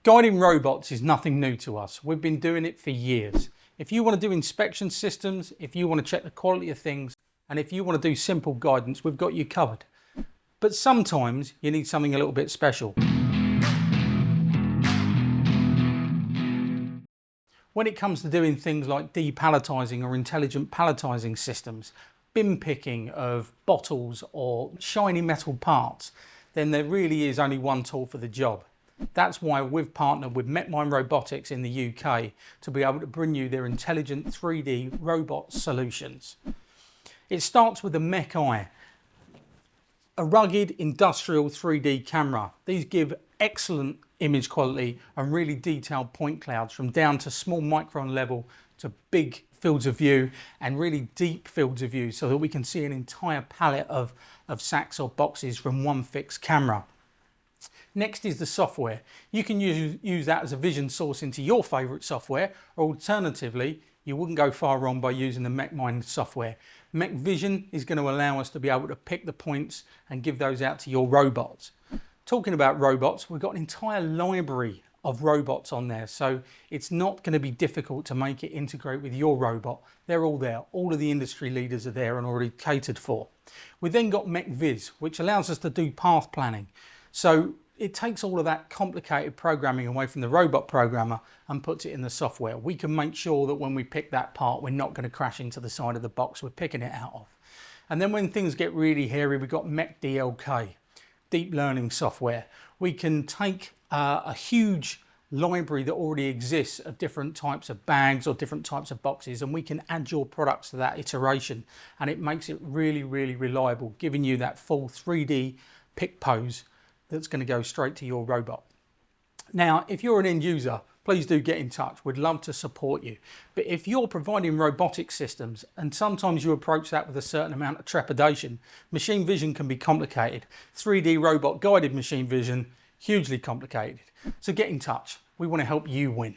Guiding robots is nothing new to us. We've been doing it for years. If you want to do inspection systems, if you want to check the quality of things, and if you want to do simple guidance, we've got you covered. But sometimes you need something a little bit special. When it comes to doing things like depalletizing or intelligent palletizing systems, bin picking of bottles or shiny metal parts, then there really is only one tool for the job. That's why we've partnered with Mech-Mind Robotics in the UK to be able to bring you their intelligent 3D robot solutions. It starts with the Mech-Eye, a rugged industrial 3D camera. These give excellent image quality and really detailed point clouds from down to small micron level to big fields of view and really deep fields of view so that we can see an entire palette of sacks or boxes from one fixed camera. Next is the software. You can use that as a vision source into your favorite software, or alternatively, you wouldn't go far wrong by using the Mech-Mind software. Mech-Vision is going to allow us to be able to pick the points and give those out to your robots. Talking about robots, we've got an entire library of robots on there, so it's not going to be difficult to make it integrate with your robot. They're all there. All of the industry leaders are there and already catered for. We've then got Mech-Vis, which allows us to do path planning. So it takes all of that complicated programming away from the robot programmer and puts it in the software. We can make sure that when we pick that part, we're not going to crash into the side of the box we're picking it out of. And then when things get really hairy, we've got Mech-DLK, deep learning software. We can take a huge library that already exists of different types of bags or different types of boxes, and we can add your products to that iteration, and it makes it really, really reliable, giving you that full 3D pick pose that's going to go straight to your robot. Now, if you're an end user, please do get in touch. We'd love to support you. But if you're providing robotic systems, and sometimes you approach that with a certain amount of trepidation, machine vision can be complicated. 3D robot guided machine vision, hugely complicated. So get in touch. We want to help you win.